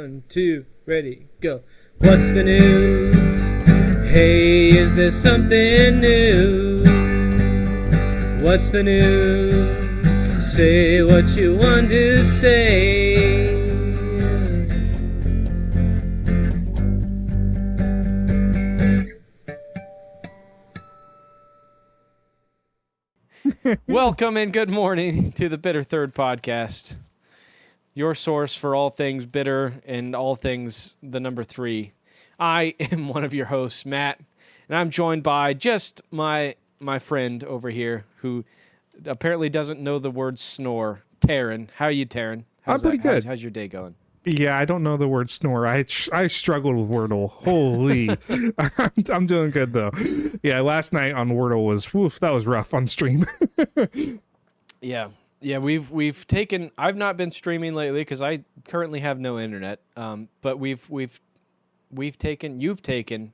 1, 2, ready, go. What's the news? Hey, is there something new? What's the news? Say what you want to say. Welcome and good morning to the Bitter Third Podcast, your source for all things bitter and all things the number 3. I am one of your hosts, Matt, and I'm joined by just my friend over here who apparently doesn't know the word snore, Taryn. How are you, Taryn? I'm pretty good. How's your day going? Yeah, I don't know the word snore. I struggled with Wordle. Holy. I'm doing good, though. Yeah, last night on Wordle that was rough on stream. Yeah, we've taken. I've not been streaming lately because I currently have no internet. But you've taken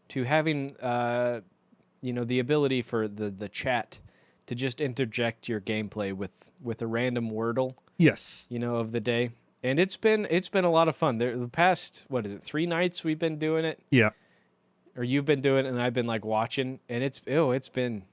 to having the ability for the chat to just interject your gameplay with a random Wordle. Yes. Of the day. And it's been a lot of fun. The past 3 nights we've been doing it. Yeah. Or you've been doing it, and I've been like watching, and it's been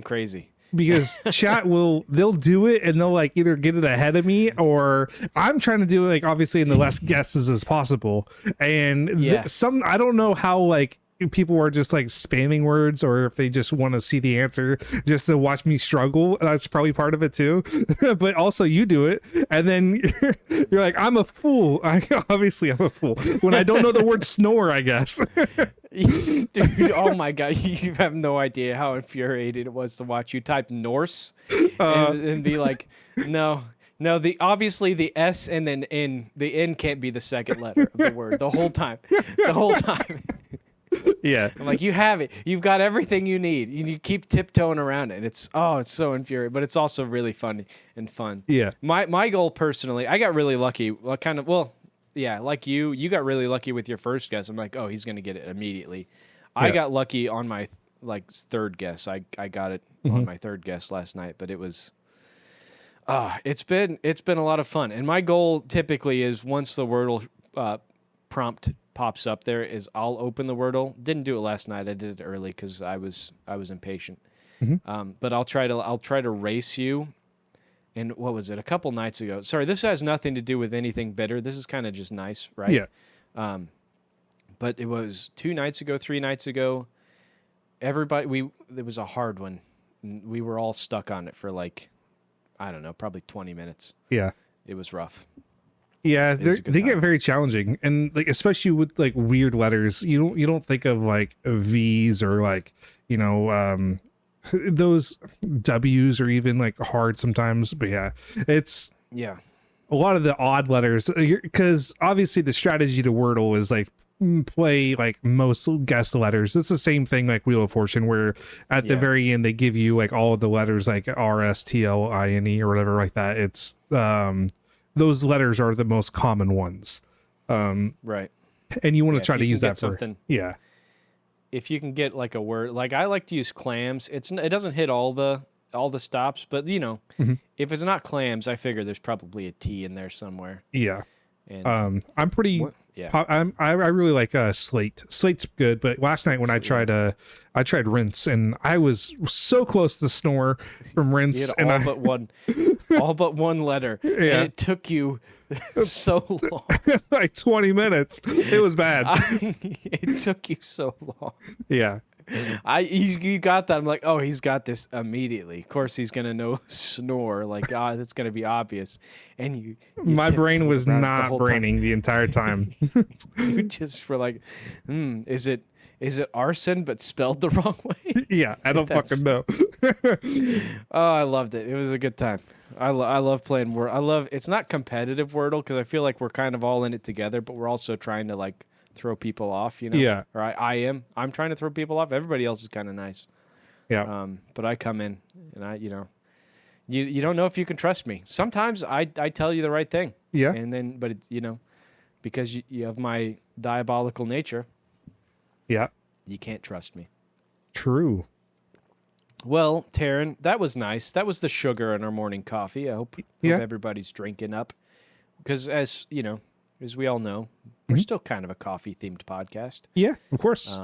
crazy. Because chat they'll do it, and they'll like either get it ahead of me, or I'm trying to do it like obviously in the less guesses as possible. And I don't know how like people are just like spamming words, or if they just want to see the answer just to watch me struggle. That's probably part of it too. But also you do it, and then you're like, I'm a fool. Obviously I'm a fool when I don't know the word snore, I guess. Dude, oh my god, you have no idea how infuriating it was to watch you type Norse and be like, no, obviously the S and then N, the N can't be the second letter of the word the whole time. Yeah, I'm like, you have it. You've got everything you need. You keep tiptoeing around it. It's so infuriating, but it's also really funny and fun. Yeah. My goal personally, I got really lucky. Like you got really lucky with your first guess. I'm like, oh, he's gonna get it immediately. Yeah. I got lucky on my third guess. I got it on my third guess last night, but it was it's been a lot of fun. And my goal typically is once the Wordle prompt pops up there is I'll open the Wordle. Didn't do it last night. I did it early because I was impatient. But I'll try to race you. And what was it? A couple nights ago. Sorry, this has nothing to do with anything bitter. This is kind of just nice, right? Yeah. But it was 2 nights ago, 3 nights ago. It was a hard one. We were all stuck on it for I don't know, probably 20 minutes. Yeah. It was rough. Yeah, they get very challenging, and like especially with like weird letters, you don't think of like V's or like those W's are even like hard sometimes. But yeah, it's a lot of the odd letters because obviously the strategy to Wordle is like play like most guessed letters. It's the same thing like Wheel of Fortune, where at the very end they give you like all of the letters like R, S, T, L, I, N, E or whatever like that. It's those letters are the most common ones. Right. And you want to try to use that for something. Yeah. If you can get like a word, like I like to use clams. It doesn't hit all the stops, but if it's not clams, I figure there's probably a T in there somewhere. Yeah. And I'm pretty I really like Slate. Slate's good, but last night when I tried Rinse, and I was so close to snore from Rinse, and all but one letter. Yeah. And it took you so long. Like 20 minutes. It was bad. It took you so long. Yeah. You got that. I'm like, oh, he's got this immediately. Of course, he's gonna know snore. Like, that's gonna be obvious. And my brain was not braining the entire time. You just were like, is it arson but spelled the wrong way? Yeah, I don't fucking know. Oh, I loved it. It was a good time. I love playing Wordle. It's not competitive Wordle because I feel like we're kind of all in it together, but we're also trying to like throw people off, Yeah. Or I'm trying to throw people off. Everybody else is kind of nice. Yeah. But I come in and you don't know if you can trust me. Sometimes I tell you the right thing. Yeah. And then, but it's, because you have my diabolical nature. Yeah. You can't trust me. True. Well, Taryn, that was nice. That was the sugar in our morning coffee. I hope everybody's drinking up. Because as, as we all know, we're still kind of a coffee-themed podcast. Yeah, of course.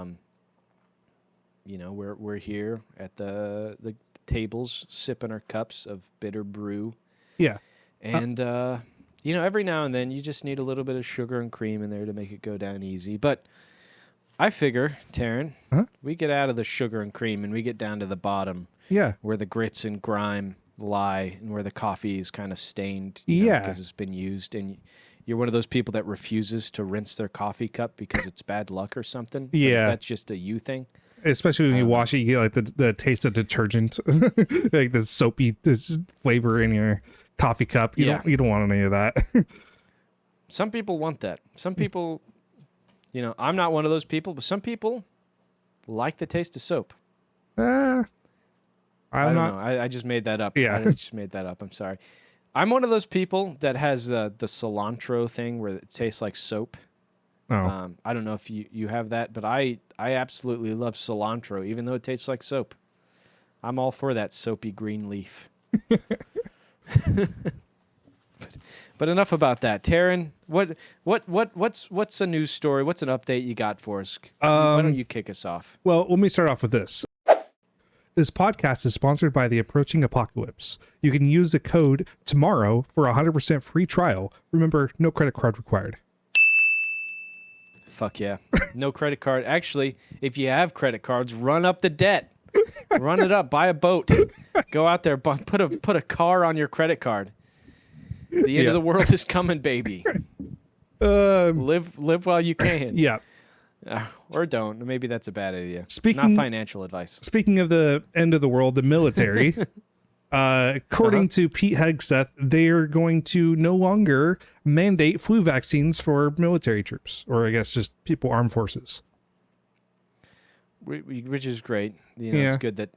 We're here at the tables sipping our cups of bitter brew. Yeah. And, every now and then you just need a little bit of sugar and cream in there to make it go down easy. But I figure, Taryn, we get out of the sugar and cream and we get down to the bottom. Yeah. Where the grits and grime lie and where the coffee is kind of stained. Because it's been used. And you're one of those people that refuses to rinse their coffee cup because it's bad luck or something. Yeah. That's just a you thing. Especially when you wash it, you get like the taste of detergent, like the soapy flavor in your coffee cup. You don't want any of that. Some people want that. Some people, I'm not one of those people, but some people like the taste of soap. I don't know. I just made that up. Yeah. I just made that up. I'm sorry. I'm one of those people that has the cilantro thing where it tastes like soap. Oh. I don't know if you have that, but I absolutely love cilantro, even though it tastes like soap. I'm all for that soapy green leaf. But enough about that. Taryn, what's a news story? What's an update you got for us? Why don't you kick us off? Well, let me start off with this. This podcast is sponsored by the Approaching Apocalypse. You can use the code TOMORROW for a 100% free trial. Remember, no credit card required. Fuck yeah. No credit card. Actually, if you have credit cards, run up the debt. Run it up. Buy a boat. Go out there. Put a car on your credit card. The end of the world is coming, baby. Live while you can. Yeah. Or don't. Maybe that's a bad idea. Not financial advice. Speaking of the end of the world, the military, according to Pete Hegseth, they are going to no longer mandate flu vaccines for military troops, or I guess just people, armed forces. Which is great. It's good that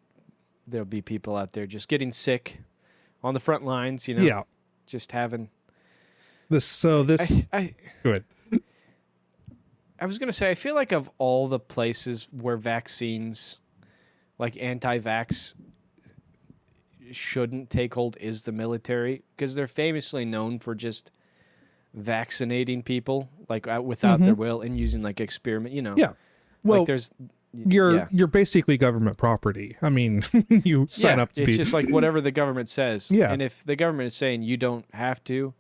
there'll be people out there just getting sick on the front lines, Yeah. Just having this. So this. Go ahead. I was going to say, I feel like of all the places where vaccines, like anti-vax, shouldn't take hold is the military, because they're famously known for just vaccinating people like without their will and using like experiment, Yeah. Well, like you're basically government property. I mean, you sign up to be. It's just like whatever the government says. Yeah. And if the government is saying you don't have to,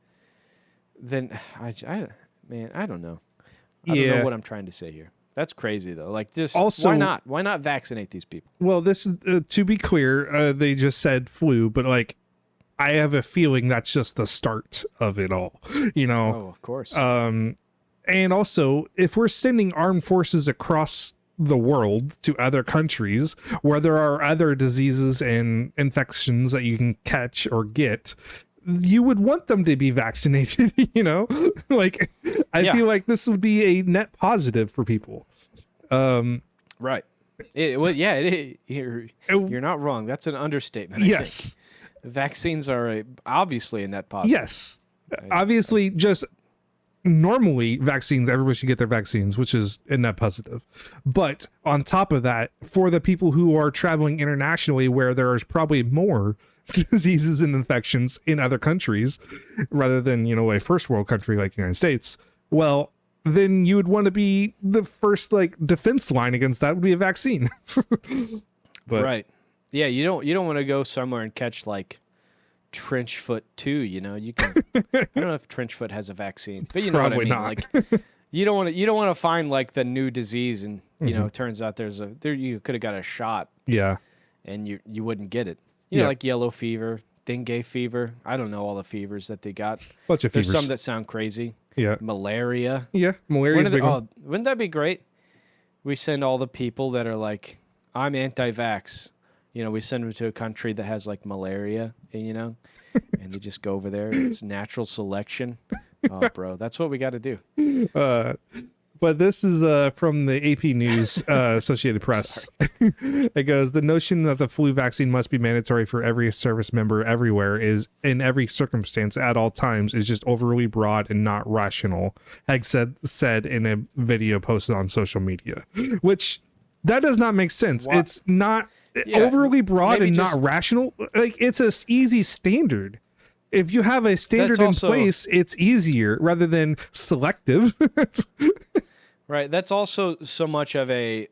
then I don't know. I don't know what I'm trying to say here. That's crazy though. Like, just also, why not? Why not vaccinate these people? Well, this is to be clear. They just said flu, but like, I have a feeling that's just the start of it all. Oh, of course. And also, if we're sending armed forces across the world to other countries where there are other diseases and infections that you can catch or get, you would want them to be vaccinated, like I feel like this would be a net positive for people. Right. You're not wrong. That's an understatement. Yes. I think. Vaccines are obviously a net positive. Yes. Obviously, just normally vaccines, everybody should get their vaccines, which is a net positive. But on top of that, for the people who are traveling internationally where there is probably more diseases and infections in other countries rather than, a first world country like the United States, well, then you would want to be the first like defense line against that would be a vaccine. But, right. Yeah, you don't want to go somewhere and catch like trench foot too, you can I don't know if trench foot has a vaccine, but you know what I mean. Not. Like you don't want to find like the new disease and it turns out you could have got a shot. Yeah. And you wouldn't get it. Like yellow fever, dengue fever. I don't know all the fevers that they got. Bunch of fevers. There's some that sound crazy. Yeah. Malaria. Yeah. Malaria's big one. Wouldn't that be great? We send all the people that are like, I'm anti-vax. We send them to a country that has like malaria, and they just go over there. It's natural selection. Oh, bro, that's what we got to do. But this is from the AP News Associated Press. It goes, the notion that the flu vaccine must be mandatory for every service member everywhere is in every circumstance at all times is just overly broad and not rational, Hegg said in a video posted on social media, which that does not make sense. What? It's not overly broad and not rational. Like, it's an easy standard. if you have a standard in place, it's easier rather than selective. Right. That's also so much of a,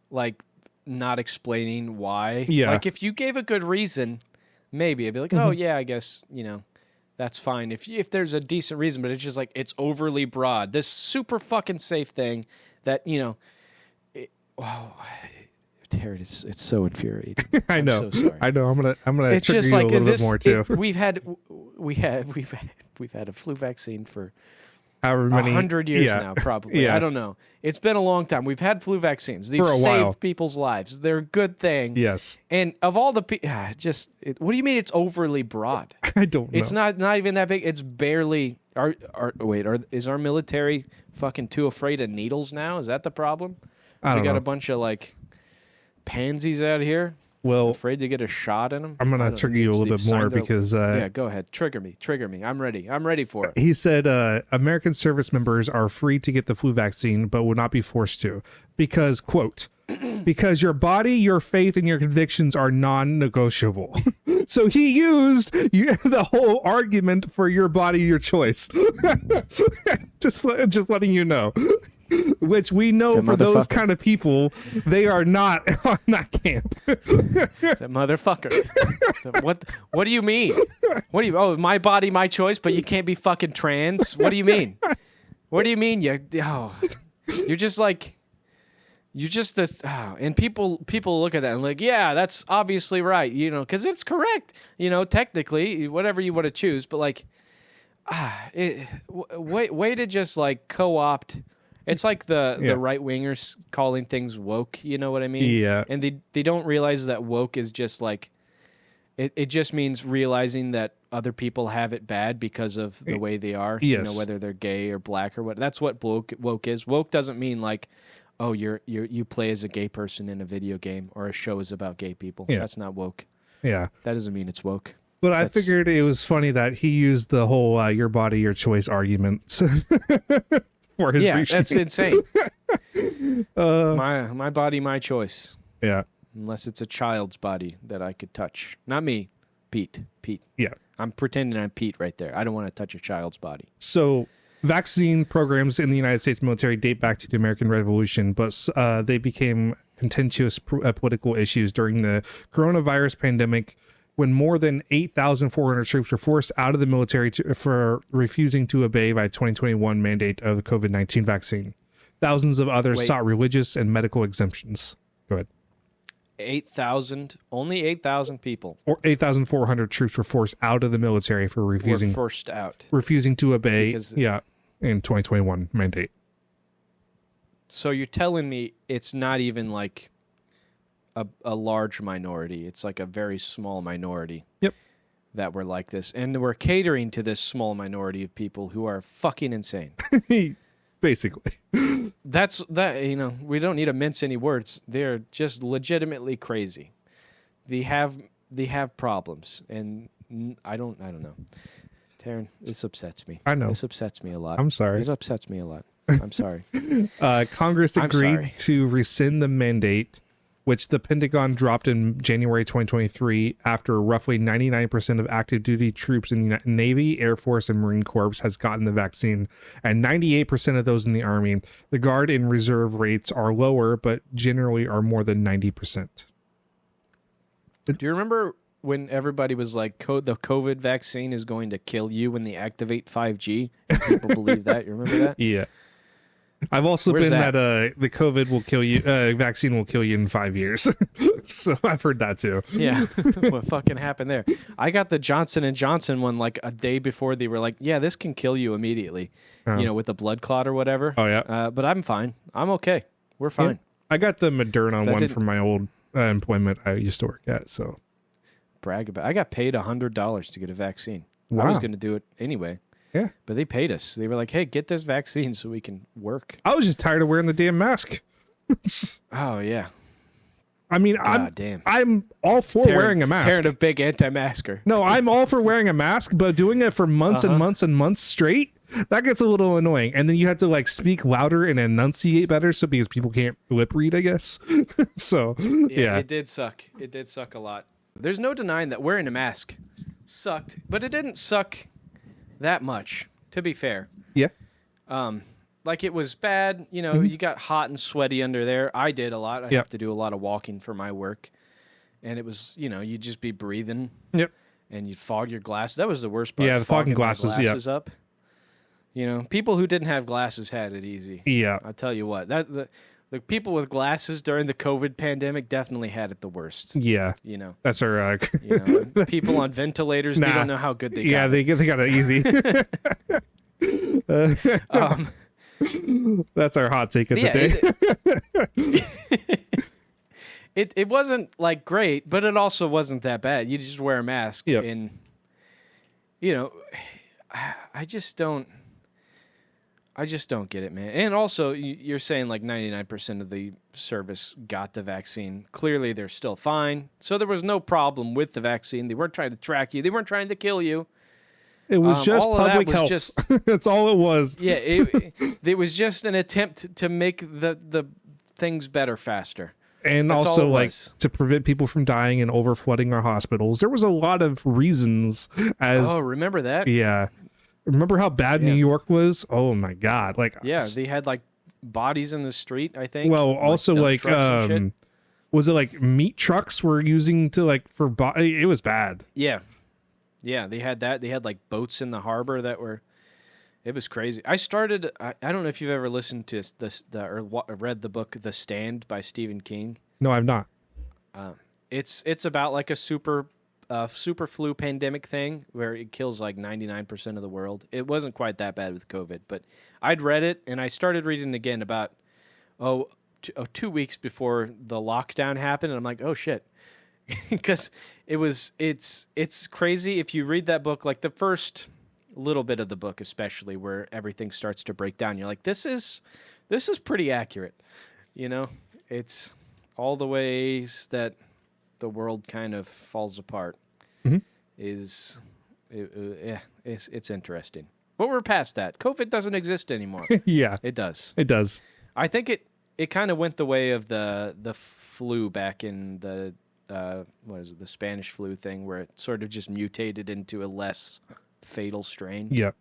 like, not explaining why. Yeah. Like, if you gave a good reason, maybe I'd be like, oh, yeah, I guess, that's fine. If there's a decent reason, but it's just like, it's overly broad. This super fucking safe thing that, Terry, it's so infuriating. I know. I'm so sorry. I know. I'm gonna. It's just like a little bit more too. We've had a flu vaccine for however many 100 years now, probably. I don't know. It's been a long time. We've had flu vaccines. They've saved people's lives. They're a good thing. Yes. And of all the what do you mean it's overly broad? I don't know. It's not even that big. It's barely. Is our military fucking too afraid of needles now? Is that the problem? I don't know. We got a bunch of like pansies out here. Well, afraid to get a shot in them. I'm gonna trigger you a little bit more because go ahead, trigger me. I'm ready for it. He said American service members are free to get the flu vaccine, but will not be forced to because, quote, because your body, your faith, and your convictions are non-negotiable. So he used the whole argument for your body, your choice. just letting you know. Which we know for those kind of people, they are not on that camp. That motherfucker. What do you mean? What do you? Oh, my body, my choice, but you can't be fucking trans. What do you mean? What do you mean? You're just like, you're just this. Oh, and people look at that and like, yeah, that's obviously right, because it's correct, technically, whatever you want to choose, but like, way to just like co-opt. It's like the right wingers calling things woke, you know what I mean? Yeah. And they don't realize that woke is just like it just means realizing that other people have it bad because of the way they are. Yes. Whether they're gay or black or what. That's what woke is. Woke doesn't mean like, oh, you play as a gay person in a video game or a show is about gay people. Yeah. That's not woke. Yeah. That doesn't mean it's woke. But I figured it was funny that he used the whole your body, your choice argument. That's insane. My body, my choice. Yeah. Unless it's a child's body that I could touch. Not me. Pete. Yeah. I'm pretending I'm Pete right there. I don't want to touch a child's body. So vaccine programs in the United States military date back to the American Revolution, but they became contentious political issues during the coronavirus pandemic when more than 8,400 troops were forced out of the military for refusing to obey by 2021 mandate of the COVID-19 vaccine. Thousands of others sought religious and medical exemptions. Go ahead. 8,000? Only 8,000 people. Or 8,400 troops were forced out of the military for refusing to obey in 2021 mandate. So you're telling me it's not even like a large minority. It's like a very small minority. Yep. That were like this. And we're catering to this small minority of people who are fucking insane. Basically. That's that, we don't need to mince any words. They're just legitimately crazy. They have problems. And I don't know. Taryn, this upsets me. I know. This upsets me a lot. I'm sorry. It upsets me a lot. I'm sorry. Congress agreed to rescind the mandate, which the Pentagon dropped in January 2023 after roughly 99% of active duty troops in the Navy, Air Force, and Marine Corps has gotten the vaccine, and 98% of those in the Army. The Guard and Reserve rates are lower, but generally are more than 90%. Do you remember when everybody was like, the COVID vaccine is going to kill you when they activate 5G? And people believe that. You remember that? Yeah. I've also been that the COVID will kill you, vaccine will kill you in 5 years. So I've heard that too. Yeah. What fucking happened there? I got the Johnson & Johnson one like a day before they were like, yeah, this can kill you immediately, with the blood clot or whatever. Oh, yeah. But I'm fine. I'm okay. We're fine. Yeah. I got the Moderna one from my old employment I used to work at. So brag about it. I got paid $100 to get a vaccine. Wow. I was going to do it anyway. Yeah. But they paid us. They were like, hey, get this vaccine so we can work. I was just tired of wearing the damn mask. Oh, yeah. I mean, I'm all for wearing a mask. Taryn, a big anti-masker. No, I'm all for wearing a mask, but doing it for months and months and months straight, that gets a little annoying. And then you have to like speak louder and enunciate better because people can't lip read, I guess. So, yeah. It did suck. It did suck a lot. There's no denying that wearing a mask sucked, but it didn't suck that much, to be fair. Yeah. Like it was bad, you know, you got hot and sweaty under there. I did a lot. I have to do a lot of walking for my work. And it was, you know, you'd just be breathing. Yep. And you'd fog your glasses. That was the worst part. Yeah, the fogging glasses, up. You know, people who didn't have glasses had it easy. Yeah. I'll tell you what. The people with glasses during the COVID pandemic definitely had it the worst. Yeah. You know. That's our you know, people on ventilators, they don't know how good they got it. Yeah, they got it easy. That's our hot take of the day. It wasn't like great, but it also wasn't that bad. You just wear a mask, and you know, I just don't get it, man. And also, you're saying like 99% of the service got the vaccine. Clearly, they're still fine. So there was no problem with the vaccine. They weren't trying to track you. They weren't trying to kill you. It was just public health. That's all it was. Yeah, it was just an attempt to make the things better faster. And that's also, like, to prevent people from dying and overflooding our hospitals. There was a lot of reasons. Remember that? Yeah. Remember how bad New York was? Oh, my God. Like, yeah, they had, like, bodies in the street, I think. Well, also, like was it, like, meat trucks were using to, like, it was bad. Yeah. Yeah, they had that. They had, like, boats in the harbor that were... It was crazy. I don't know if you've ever listened to or read the book The Stand by Stephen King. No, I've not. It's about like a super flu pandemic thing where it kills like 99% of the world. It wasn't quite that bad with COVID, but I'd read it and I started reading again about 2 weeks before the lockdown happened, and I'm like, oh shit. Because it's crazy if you read that book, like the first little bit of the book especially, where everything starts to break down. You're like, this is pretty accurate. You know, it's all the ways that the world kind of falls apart. It's interesting. But we're past that. COVID doesn't exist anymore. Yeah, it does. It does. I think it kind of went the way of the flu back in the the Spanish flu thing, where it sort of just mutated into a less fatal strain. Yeah.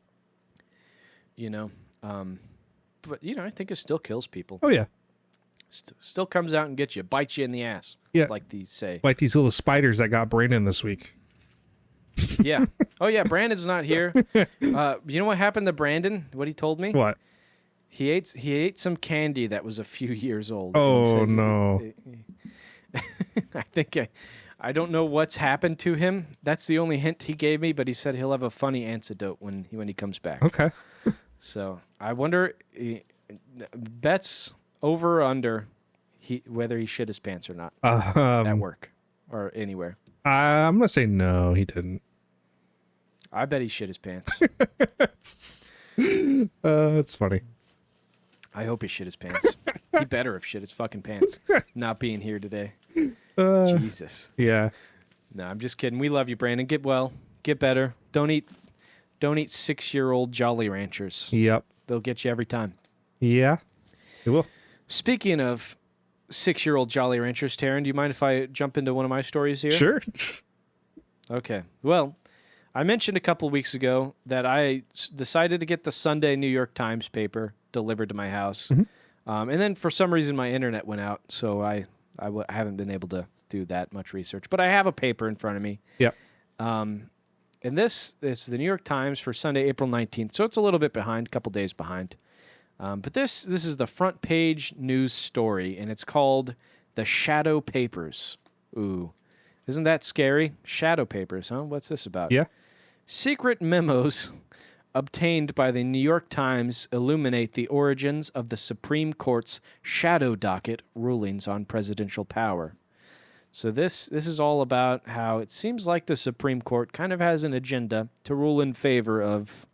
You know, but you know, I think it still kills people. Oh yeah. Still comes out and gets you, bites you in the ass. Yeah. Like these say. Like these little spiders that got Brandon this week. Yeah. Oh yeah, Brandon's not here. You know what happened to Brandon? What he told me? What? He ate some candy that was a few years old. Oh no. I don't know what's happened to him. That's the only hint he gave me, but he said he'll have a funny antidote when he comes back. Okay. So I wonder, bets over or under whether he shit his pants or not at work or anywhere. I'm going to say no, he didn't. I bet he shit his pants. That's funny. I hope he shit his pants. He better have shit his fucking pants not being here today. Jesus. Yeah. No, I'm just kidding. We love you, Brandon. Get well. Get better. Don't eat 6-year-old Jolly Ranchers. Yep. They'll get you every time. Yeah. It will. Speaking of 6-year-old Jolly Ranchers, Taryn, do you mind if I jump into one of my stories here? Sure. Okay. Well, I mentioned a couple of weeks ago that I decided to get the Sunday New York Times paper delivered to my house. And then for some reason my internet went out, so I haven't been able to do that much research. But I have a paper in front of me. Yep. And it's the New York Times for Sunday, April 19th, so it's a little bit behind, a couple days behind. But this is the front page news story, and it's called The Shadow Papers. Ooh. Isn't that scary? Shadow Papers, huh? What's this about? Yeah. Secret memos obtained by the New York Times illuminate the origins of the Supreme Court's shadow docket rulings on presidential power. So this is all about how it seems like the Supreme Court kind of has an agenda to rule in favor of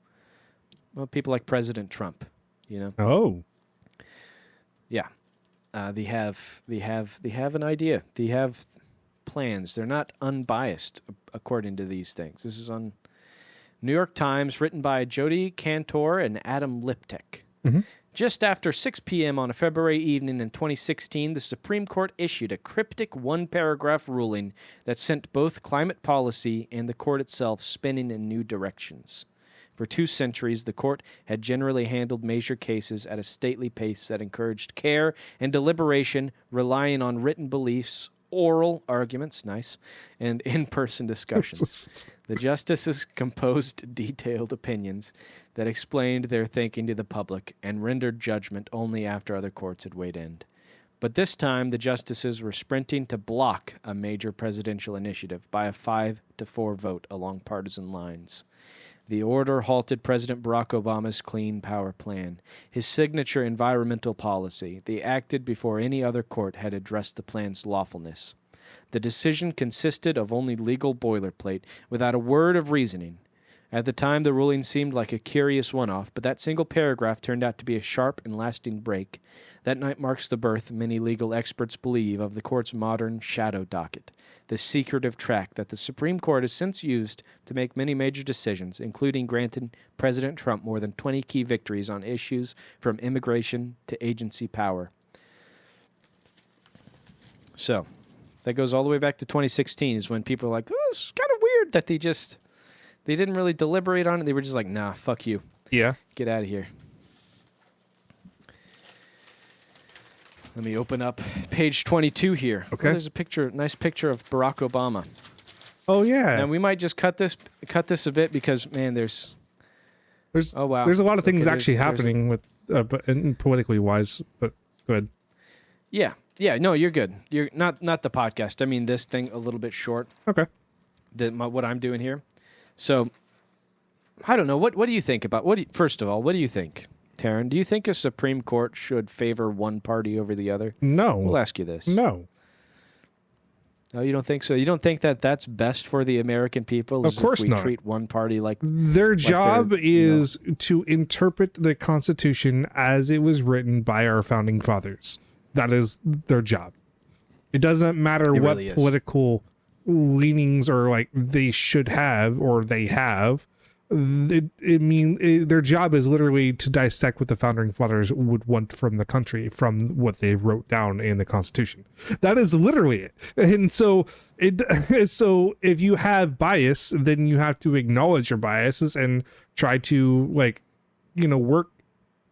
people like President Trump, you know? Oh. Yeah. They have an idea. They have plans. They're not unbiased according to these things. This is on New York Times, written by Jody Cantor and Adam Liptek. Just after 6 p.m. on a February evening in 2016, the Supreme Court issued a cryptic one-paragraph ruling that sent both climate policy and the court itself spinning in new directions. For 2 centuries, the court had generally handled major cases at a stately pace that encouraged care and deliberation, relying on written beliefs, oral arguments, nice, and in-person discussions. The justices composed detailed opinions that explained their thinking to the public and rendered judgment only after other courts had weighed in. But this time, the justices were sprinting to block a major presidential initiative by a 5-4 vote along partisan lines. The order halted President Barack Obama's Clean Power Plan, his signature environmental policy. They acted before any other court had addressed the plan's lawfulness. The decision consisted of only legal boilerplate, without a word of reasoning. At the time, the ruling seemed like a curious one-off, but that single paragraph turned out to be a sharp and lasting break. That night marks the birth, many legal experts believe, of the court's modern shadow docket, the secretive track that the Supreme Court has since used to make many major decisions, including granting President Trump more than 20 key victories on issues from immigration to agency power. So, that goes all the way back to 2016 is when people are like, oh, it's kind of weird that they didn't really deliberate on it. They were just like, nah, fuck you. Yeah. Get out of here. Let me open up page 22 here. Okay. Oh, there's a nice picture of Barack Obama. Oh yeah. And we might just cut this a bit because, man, there's oh wow, there's a lot of things actually happening with, but and politically wise. But go ahead. Yeah. No, you're good. You're not the podcast. I mean, this thing a little bit short. Okay. What I'm doing here. So, I don't know. What do you think about first of all, what do you think, Taryn? Do you think a Supreme Court should favor one party over the other? No. We'll ask you this. No. No, you don't think so? You don't think that that's best for the American people? Of course if we not. Treat one party like their job is to interpret the Constitution as it was written by our founding fathers. That is their job. It doesn't matter what really political leanings or like they should have or they have. Their job is literally to dissect what the founding fathers would want from the country, from what they wrote down in the Constitution. That is literally it. And so if you have bias, then you have to acknowledge your biases and try to work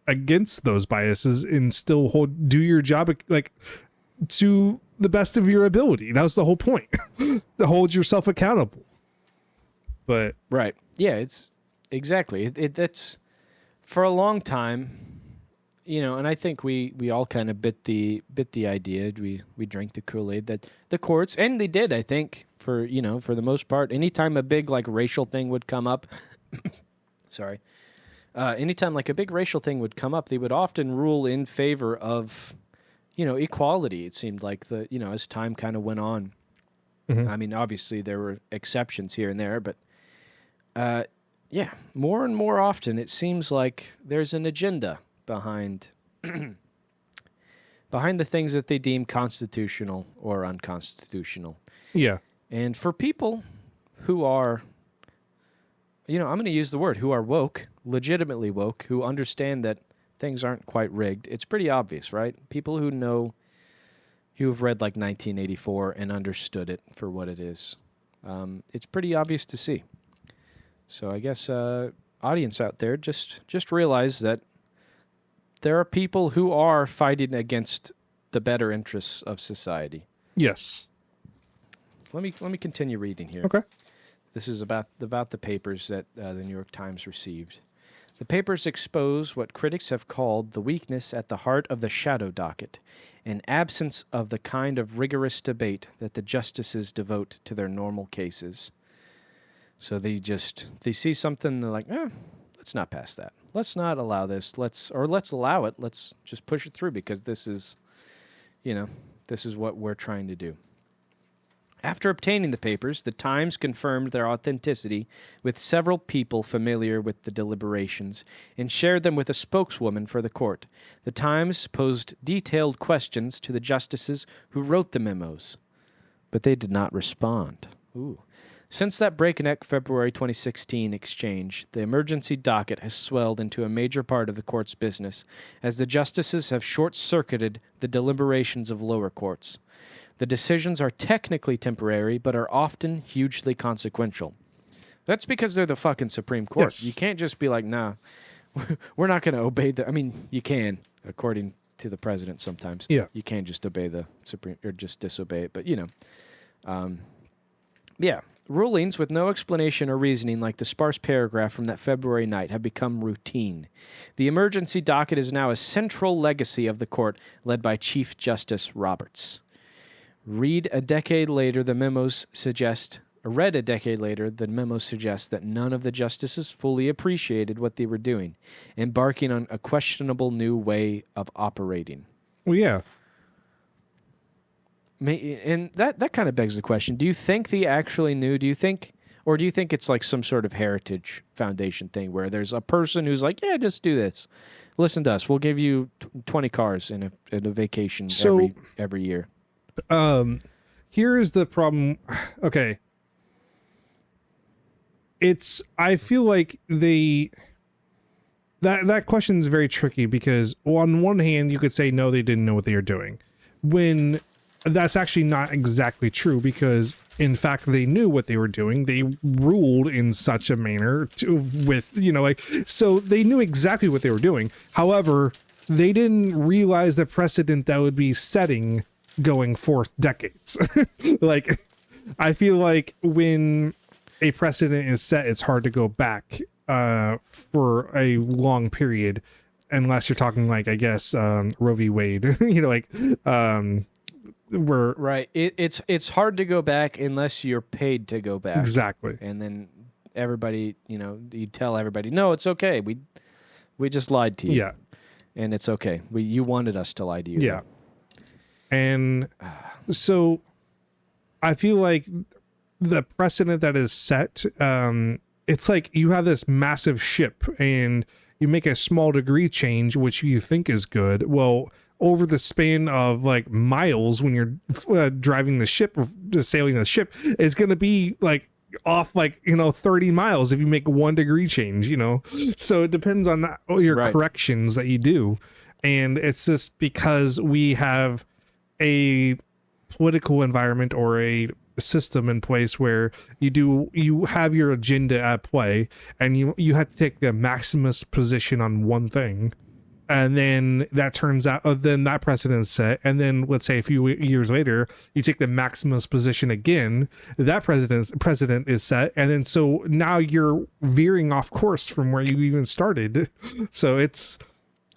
against those biases and still do your job to the best of your ability. That was the whole point. To hold yourself accountable. But right. Yeah, it's exactly. That's for a long time, and I think we all kind of bit the idea. We drank the Kool-Aid that the courts, and they did, I think, for the most part. Anytime a big racial thing would come up, sorry. Anytime a big racial thing would come up, they would often rule in favor of, equality. It seemed like as time kind of went on. Mm-hmm. I mean, obviously there were exceptions here and there, but more and more often it seems like there's an agenda behind the things that they deem constitutional or unconstitutional. Yeah. And for people who are, I'm going to use the word, who are woke, legitimately woke, who understand that things aren't quite rigged, it's pretty obvious, right? People who know, who have read 1984 and understood it for what it is. It's pretty obvious to see. So I guess audience out there, just realize that there are people who are fighting against the better interests of society. Yes. Let me continue reading here. Okay. This is about the papers that the New York Times received. The papers expose what critics have called the weakness at the heart of the shadow docket, an absence of the kind of rigorous debate that the justices devote to their normal cases. So they see something, they're like, let's not pass that. Let's not allow this. Let's allow it. Let's just push it through because this is what we're trying to do. After obtaining the papers, the Times confirmed their authenticity with several people familiar with the deliberations and shared them with a spokeswoman for the court. The Times posed detailed questions to the justices who wrote the memos, but they did not respond. Since that breakneck February 2016 exchange, the emergency docket has swelled into a major part of the court's business, as the justices have short-circuited the deliberations of lower courts. The decisions are technically temporary, but are often hugely consequential. That's because they're the fucking Supreme Court. Yes. You can't just be like, nah, we're not going to obey the... I mean, you can, according to the president sometimes. Yeah. You can't just obey the Supreme... or just disobey it, but, you know. Yeah. Rulings with no explanation or reasoning, like the sparse paragraph from that February night, have become routine. The emergency docket is now a central legacy of the court, led by Chief Justice Roberts. Read a decade later, the memos suggest that none of the justices fully appreciated what they were doing, embarking on a questionable new way of operating. Well, yeah. And that kind of begs the question: do you think they actually knew? Do you think it's like some sort of heritage foundation thing where there's a person who's like, yeah, just do this. Listen to us. We'll give you 20 cars in a vacation every year. Here is the problem. Okay. I feel like that question is very tricky because on one hand, you could say, no, they didn't know what they were doing, when that's actually not exactly true, because in fact they knew what they were doing. They ruled in such a manner so they knew exactly what they were doing. However, they didn't realize the precedent that would be setting going forth decades. Like, I feel like when a precedent is set, it's hard to go back for a long period, unless you're talking like, I guess, Roe v. Wade, right. It's hard to go back unless you're paid to go back. Exactly. And then everybody, you tell everybody, no, it's okay. We just lied to you. Yeah. And it's okay. You wanted us to lie to you. Yeah. And so I feel like the precedent that is set, it's like you have this massive ship and you make a small degree change, which you think is good. Well, over the span of like miles, when you're driving the ship or sailing the ship, it's going to be like off 30 miles if you make 1 degree change, so it depends on your corrections that you do. And it's just because we have a political environment or a system in place where you have your agenda at play, and you have to take the maximus position on one thing, and then that turns out then that precedent's set, and then let's say a few years later you take the maximus position again, that precedent is set, and then so now you're veering off course from where you even started. So it's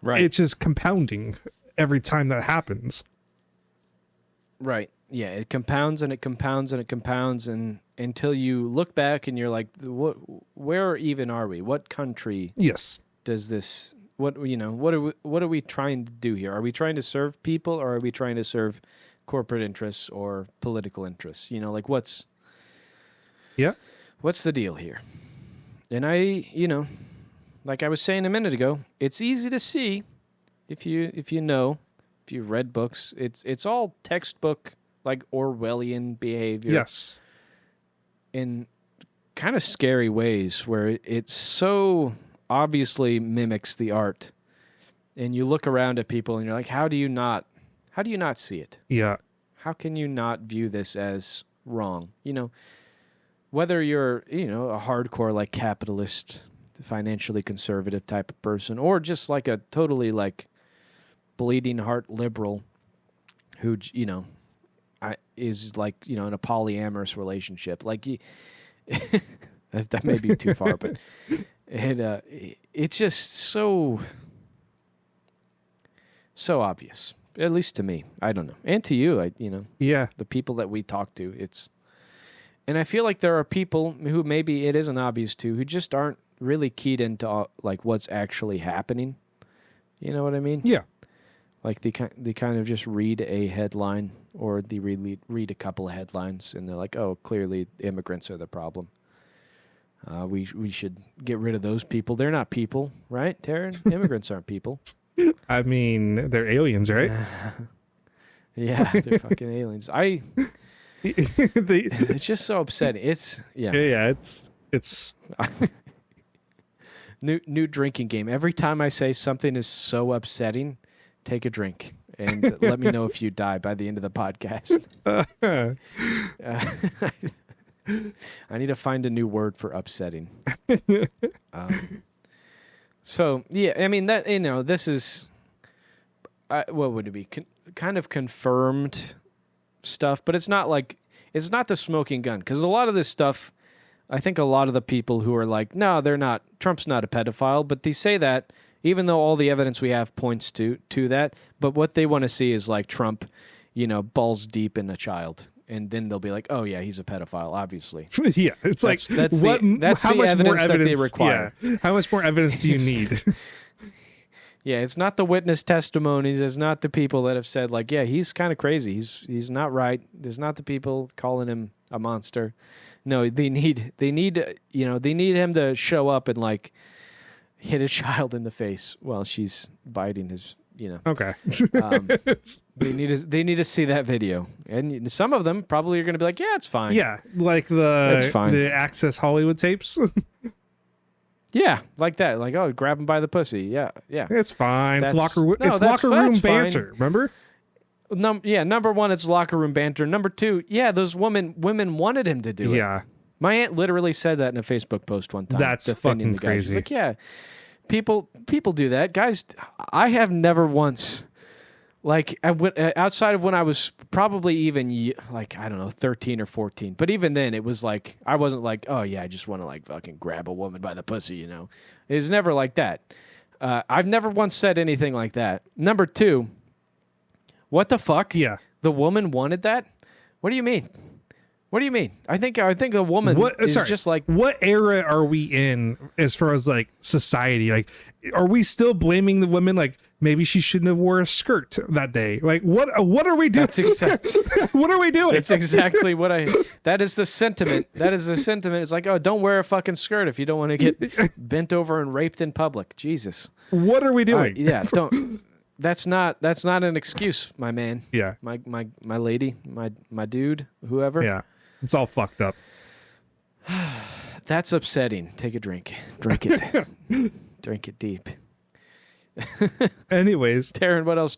just compounding every time that happens. Right. Yeah, it compounds and it compounds and it compounds, and until you look back and you're like, where even are we? What country? Yes. Does this? What are we trying to do here? Are we trying to serve people, or are we trying to serve corporate interests or political interests? What's the deal here? And like I was saying a minute ago, it's easy to see if you if you've read books. It's all textbook, like Orwellian behavior. Yes. In kind of scary ways, where it so obviously mimics the art, and you look around at people and you're like, how do you not see it? Yeah. How can you not view this as wrong? Whether you're, a hardcore like capitalist, financially conservative type of person, or just like a totally like bleeding heart liberal who, is like, in a polyamorous relationship. Like, that may be too far, but it's just so obvious, at least to me. I don't know. And to you, yeah, the people that we talk to, and I feel like there are people who maybe it isn't obvious to, who just aren't really keyed into like what's actually happening. You know what I mean? Yeah. Like they kind of just read a headline, or they read a couple of headlines, and they're like, oh, clearly immigrants are the problem. We should get rid of those people. They're not people, right, Taryn? Immigrants aren't people. I mean, they're aliens, right? Yeah, they're fucking aliens. It's just so upsetting. Yeah. It's new drinking game. Every time I say something is so upsetting, take a drink and let me know if you die by the end of the podcast. I need to find a new word for upsetting. So yeah, I mean that this is what would it be? Kind of confirmed stuff, but it's not the smoking gun, because a lot of this stuff, I think a lot of the people who are like, no, they're not. Trump's not a pedophile, but they say that even though all the evidence we have points to that. But what they want to see is like Trump, balls deep in a child. And then they'll be like, "Oh yeah, he's a pedophile." Obviously, yeah. It's that's how much evidence more that they require. Yeah. How much more evidence do you need? Yeah, it's not the witness testimonies. It's not the people that have said like, "Yeah, he's kind of crazy. He's not right." It's not the people calling him a monster. No, they need him to show up and like hit a child in the face while she's biting his. Okay. They need to see that video, and some of them probably are going to be like, "Yeah, it's fine." Yeah, like the Access Hollywood tapes. Yeah, like that. Like, oh, grab him by the pussy. Yeah. It's fine. It's locker room banter. Remember? Number one, it's locker room banter. Number two, yeah, those women wanted him to do it. Yeah. My aunt literally said that in a Facebook post one time. That's defending fucking the guy. crazy. She's like, yeah. People do that, guys. I have never once, like, outside of when I was probably even like, I don't know, 13 or 14. But even then, it was like I wasn't like, oh yeah, I just want to like fucking grab a woman by the pussy. It was never like that. I've never once said anything like that. Number two, what the fuck? Yeah, the woman wanted that. What do you mean? What do you mean? I think a woman is just like... What era are we in as far as like society? Like, are we still blaming the women? Like, maybe she shouldn't have wore a skirt that day. Like, what are we doing? What are we doing? It's exactly what that is the sentiment. That is the sentiment. It's like, oh, don't wear a fucking skirt if you don't want to get bent over and raped in public. Jesus. What are we doing? Yeah, don't... That's not an excuse, my man. Yeah. My lady, my dude, whoever. Yeah. It's all fucked up. That's upsetting. Take a drink. Drink it. Drink it deep. Anyways, Taryn, what else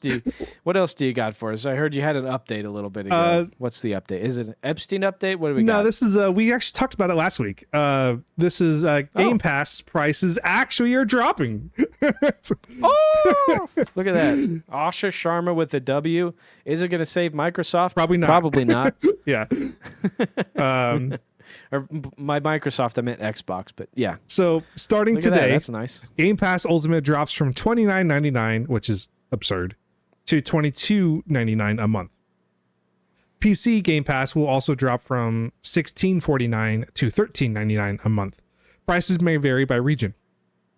do you got for us? I heard you had an update a little bit ago. What's the update? Is it an Epstein update? What do we got? No, this is we actually talked about it last week. This is Game Pass prices actually are dropping. Oh, look at that. Asha Sharma with the W. Is it going to save Microsoft? Probably not. Probably not. Yeah. Or my Microsoft, I meant Xbox, but yeah. So starting today, that's nice. Game Pass Ultimate drops from $29.99, which is absurd, to $22.99 a month. PC Game Pass will also drop from $16.49 to $13.99 a month. Prices may vary by region.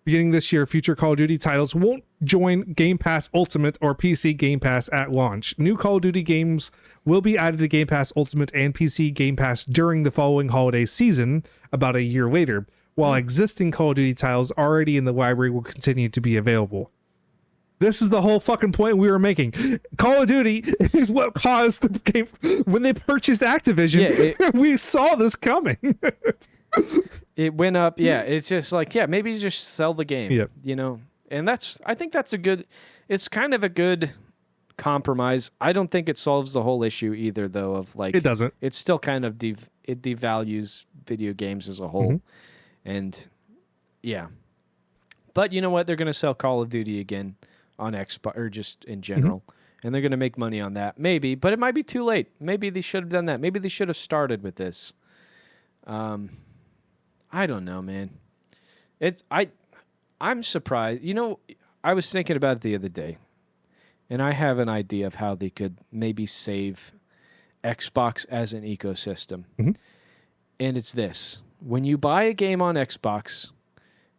Beginning this year, future Call of Duty titles won't join Game Pass Ultimate or PC Game Pass at launch. New Call of Duty games will be added to Game Pass Ultimate and PC Game Pass during the following holiday season, about a year later, while existing Call of Duty titles already in the library will continue to be available. This is the whole fucking point we were making. Call of Duty is what caused the game. When they purchased Activision, we saw this coming. It went up. Yeah, it's just like, yeah, maybe just sell the game. Yep. And I think that's it's kind of a good compromise. I don't think it solves the whole issue either, though, of like... It doesn't. It's still kind of... it devalues video games as a whole. Mm-hmm. And, yeah. But you know what? They're going to sell Call of Duty again on Xbox, or just in general. Mm-hmm. And they're going to make money on that. Maybe. But it might be too late. Maybe they should have done that. Maybe they should have started with this. I don't know, man. I'm surprised. I was thinking about it the other day, and I have an idea of how they could maybe save Xbox as an ecosystem. Mm-hmm. And it's this. When you buy a game on Xbox,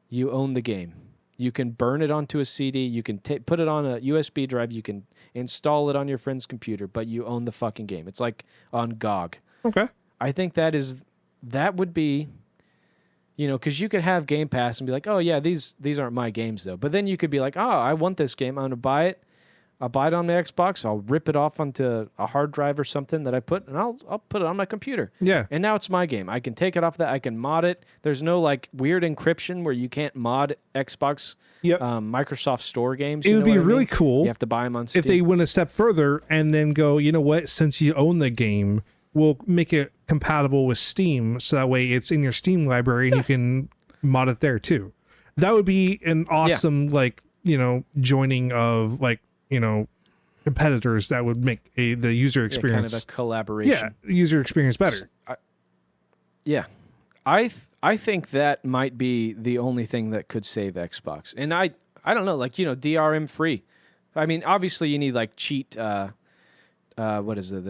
you own the game. You can burn it onto a CD. You can put it on a USB drive. You can install it on your friend's computer, but you own the fucking game. It's like on GOG. Okay. I think that would be... because you could have Game Pass and be like, oh, yeah, these aren't my games, though. But then you could be like, oh, I want this game. I'm going to buy it. I'll buy it on my Xbox. I'll rip it off onto a hard drive or something that I put, and I'll put it on my computer. Yeah. And now it's my game. I can take it off that. I can mod it. There's no like weird encryption where you can't mod Xbox, Microsoft Store games. It would be really cool. You have to buy them on Steam. If they went a step further and then go, you know what? Since you own the game, we'll make it compatible with Steam, so that way it's in your Steam library and you can mod it there too. That would be an awesome joining of competitors that would make the user experience kind of a collaboration. Yeah, user experience better. I think that might be the only thing that could save Xbox. And I don't know, DRM free. I mean, obviously you need like cheat the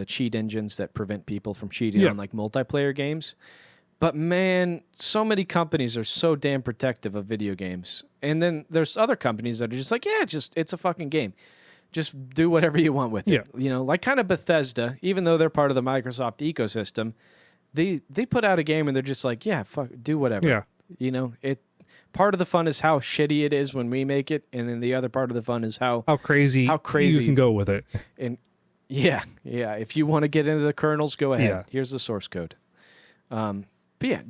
cheat engines that prevent people from cheating on like multiplayer games. But man, so many companies are so damn protective of video games. And then there's other companies that are just like, it's a fucking game. Just do whatever you want with it. Like kind of Bethesda, even though they're part of the Microsoft ecosystem, they put out a game and they're just like, fuck, do whatever. Yeah. Part of the fun is how shitty it is when we make it, and then the other part of the fun is how crazy you can go with it. And if you want to get into the kernels, go ahead. Yeah. Here's the source code. But yeah,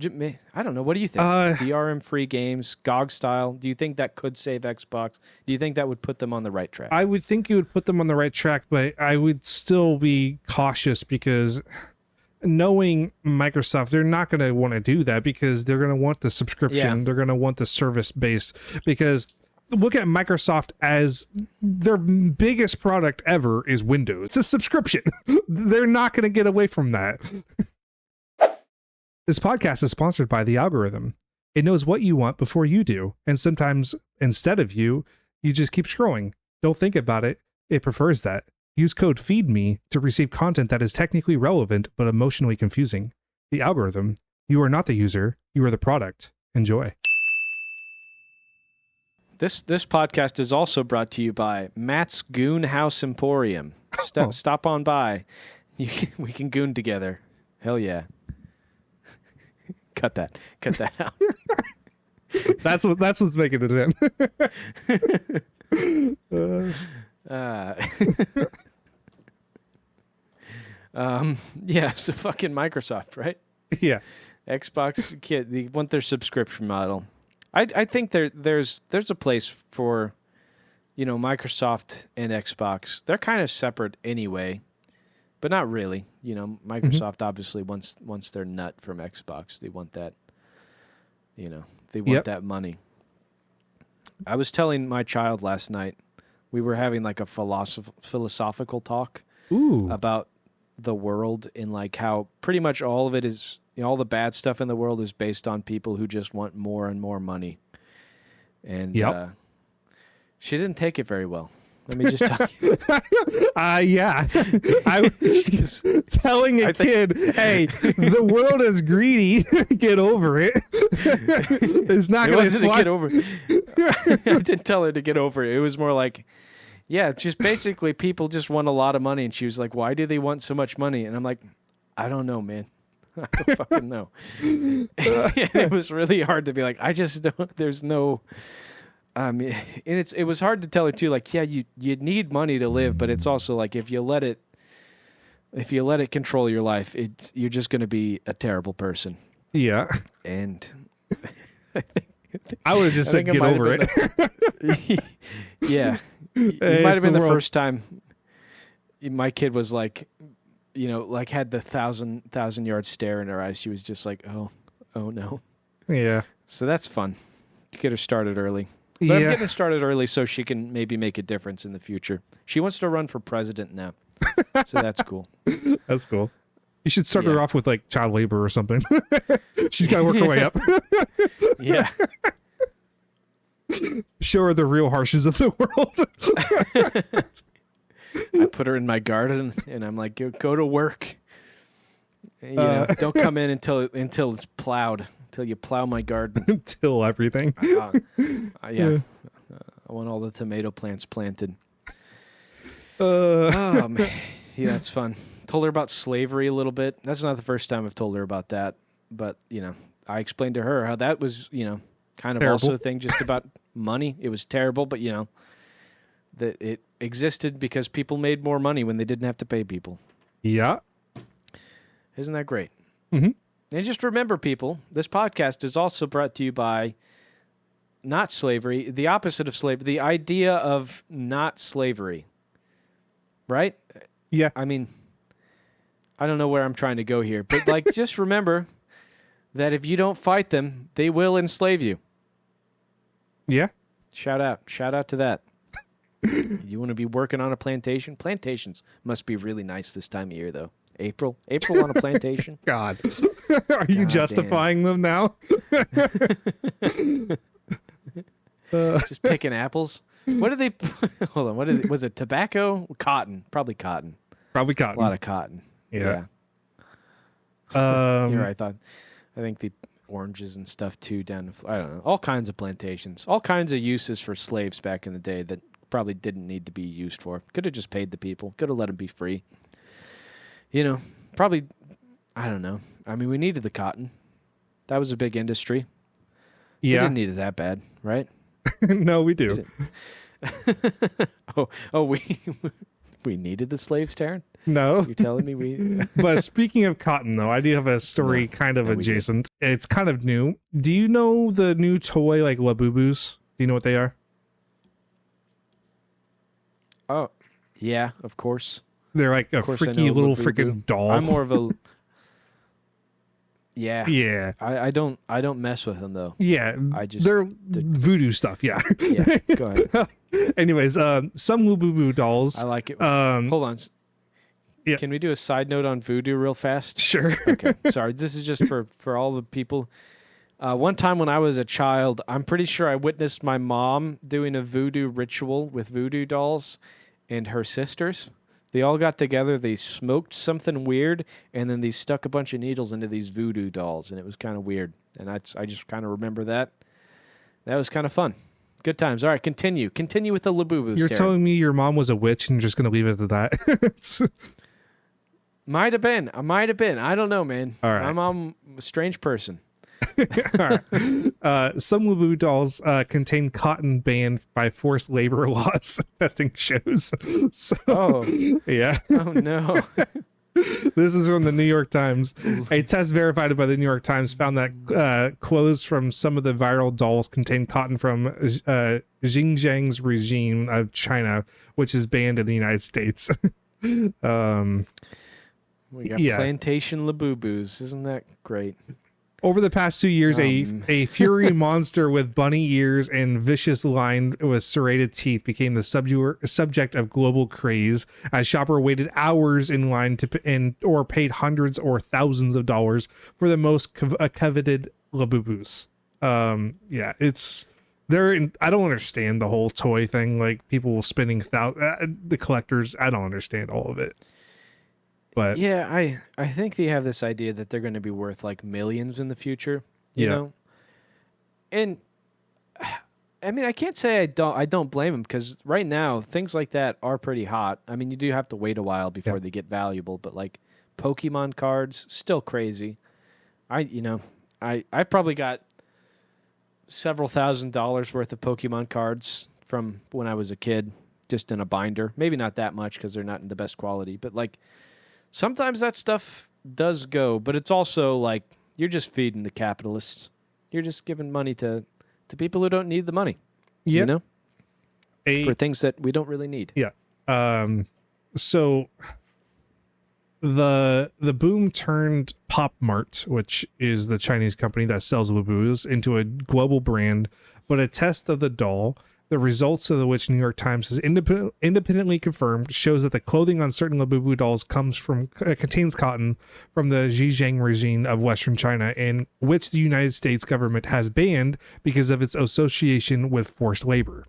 I don't know. What do you think? DRM-free games, GOG style. Do you think that could save Xbox? Do you think that would put them on the right track? I would think it would put them on the right track, but I would still be cautious because knowing Microsoft, they're not going to want to do that because they're going to want the subscription. Yeah. They're going to want the service base because look at Microsoft as their biggest product ever is Windows. It's a subscription. They're not going to get away from that. This podcast is sponsored by The Algorithm. It knows what you want before you do, and sometimes instead of you just keep scrolling. Don't think about it. It prefers that. Use code FEEDME to receive content that is technically relevant but emotionally confusing. The Algorithm. You are not the user. You are the product. Enjoy. This podcast is also brought to you by Matt's Goon House Emporium. Stop on by. We can goon together. Hell yeah. Cut that out. That's what's making it in. So fucking Microsoft, right? Yeah. Xbox they want their subscription model. I think there's a place for Microsoft and Xbox. They're kind of separate anyway. But not really. Microsoft obviously wants their nut from Xbox. They want that, they want that money. I was telling my child last night, we were having like a philosophical talk about the world and like how pretty much all of it is, all the bad stuff in the world is based on people who just want more and more money. And she didn't take it very well. Let me just tell you. Yeah. I was telling a kid, hey, the world is greedy. Get over it. It's not going to get over it. I didn't tell her to get over it. It was more like, just basically people just want a lot of money. And she was like, why do they want so much money? And I'm like, I don't know, man. I don't fucking know. And it was really hard to be like, I just don't, there's no... and it was hard to tell her too. Like, you need money to live, but it's also like if you let it control your life, you're just going to be a terrible person. Yeah, and I would have just said get over it. Yeah, it might have been the first time my kid was like, like had the thousand yard stare in her eyes. She was just like, oh no. Yeah. So that's fun. Get her started early. But I'm getting her started early so she can maybe make a difference in the future. She wants to run for president now. So that's cool. That's cool. You should start her off with like child labor or something. She's got to work her way up. Yeah. Show her the real harshness of the world. I put her in my garden and I'm like, go to work. Don't come in until it's plowed. Until you plow my garden. Until everything. I want all the tomato plants planted. Oh, man. Yeah, that's fun. Told her about slavery a little bit. That's not the first time I've told her about that. But, I explained to her how that was, kind of terrible. Also a thing just about money. It was terrible, but, that it existed because people made more money when they didn't have to pay people. Yeah. Isn't that great? Mm-hmm. And just remember, people, this podcast is also brought to you by not slavery, the opposite of slavery, the idea of not slavery. Right? Yeah. I mean, I don't know where I'm trying to go here, but like, just remember that if you don't fight them, they will enslave you. Yeah. Shout out to that. You want to be working on a plantation? Plantations must be really nice this time of year, though. April on a plantation. God, are you justifying them now? Just picking apples. What did they? Hold on. Was it tobacco? Cotton? Probably cotton. Probably cotton. A lot of cotton. Yeah. Here I think the oranges and stuff too down. I don't know. All kinds of plantations. All kinds of uses for slaves back in the day that probably didn't need to be used for. Could have just paid the people. Could have let them be free. You know, probably. I don't know. I mean, we needed the cotton. That was a big industry. Yeah. We didn't need it that bad, right? No, we do. We needed the slaves, Taryn? No. You're telling me we... But speaking of cotton, though, I do have a story kind of adjacent. It's kind of new. Do you know the new toy, like Labubus? Do you know what they are? Oh, yeah, of course. They're like a freaky little freaking doll. I'm more of a... Yeah. Yeah. I don't mess with them, though. Yeah. They're voodoo stuff, yeah. Yeah, go ahead. Anyways, some Labubu dolls. I like it. Hold on. Yeah. Can we do a side note on voodoo real fast? Sure. Okay. Sorry. This is just for all the people. One time when I was a child, I'm pretty sure I witnessed my mom doing a voodoo ritual with voodoo dolls and her sisters. They all got together, they smoked something weird, and then they stuck a bunch of needles into these voodoo dolls, and it was kind of weird. And I just kind of remember that. That was kind of fun. Good times. All right, continue. Continue with the Labubus. You're telling me your mom was a witch and you're just going to leave it at that? Might have been. I don't know, man. All right. My mom was a strange person. All right. Some Labubu dolls contain cotton banned by forced labor laws. Testing shows. So, yeah. Oh no. This is from the New York Times. A test verified by the New York Times found that clothes from some of the viral dolls contain cotton from Xinjiang's regime of China, which is banned in the United States. We got plantation Labubus. Isn't that great? Over the past 2 years, a fury monster with bunny ears and vicious line with serrated teeth became the subject of global craze as shopper waited hours in line or paid hundreds or thousands of dollars for the most coveted Labubus. Yeah, it's there. I don't understand the whole toy thing. Like people spending the collectors. I don't understand all of it. But yeah, I think they have this idea that they're going to be worth like millions in the future, you know? And I mean, I can't say I don't blame them because right now things like that are pretty hot. I mean, you do have to wait a while before they get valuable, but like Pokemon cards, still crazy. I probably got several $1,000s worth of Pokemon cards from when I was a kid, just in a binder. Maybe not that much because they're not in the best quality, but like sometimes that stuff does go, but it's also like you're just feeding the capitalists. You're just giving money to people who don't need the money. You know? For things that we don't really need. Yeah. So the boom turned Pop Mart, which is the Chinese company that sells Labubus, into a global brand, but a test of the doll, the results of which New York Times has independently confirmed, shows that the clothing on certain Labubu dolls contains cotton from the Xinjiang regime of Western China, and which the United States government has banned because of its association with forced labor.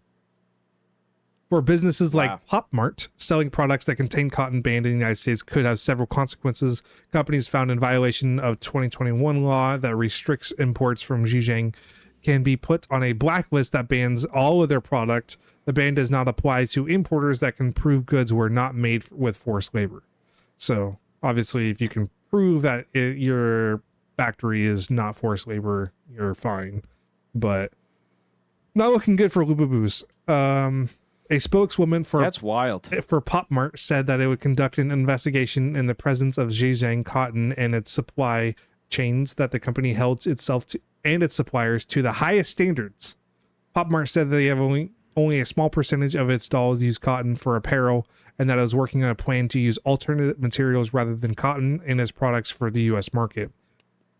For businesses like Pop Mart, selling products that contain cotton banned in the United States could have several consequences. Companies found in violation of 2021 law that restricts imports from Xinjiang can be put on a blacklist that bans all of their product. The ban does not apply to importers that can prove goods were not made with forced labor. So obviously, if you can prove that your factory is not forced labor, you're fine. But not looking good for Labubus. A spokeswoman That's wild. for Pop Mart said that it would conduct an investigation in the presence of Zhejiang Cotton and its supply chains, that the company held itself and its suppliers to the highest standards. Pop Mart said that they have only a small percentage of its dolls use cotton for apparel, and that it was working on a plan to use alternative materials rather than cotton in its products for the U.S. market.